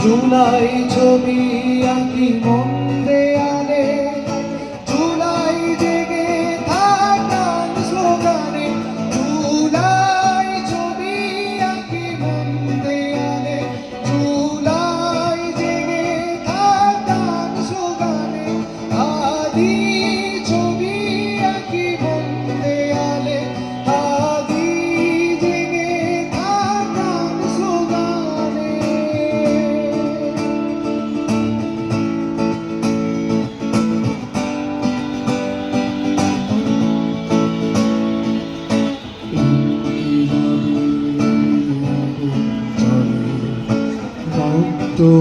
জুলাই ছবি আঁকি মন দেয়ালে, জুলাই জেগে থাকার স্লোগানে, জুলাই ছবি আঁকি মন দেয়ালে, জুলাই জেগে থাকার স্লোগানে, আদি ছবি আঁকি মন দেয়ালে, আদি জেগে থাকার স্লোগানে।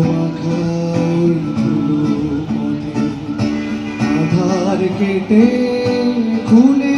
মাখা ওই ধুলো পথে আধার কেটে খুলে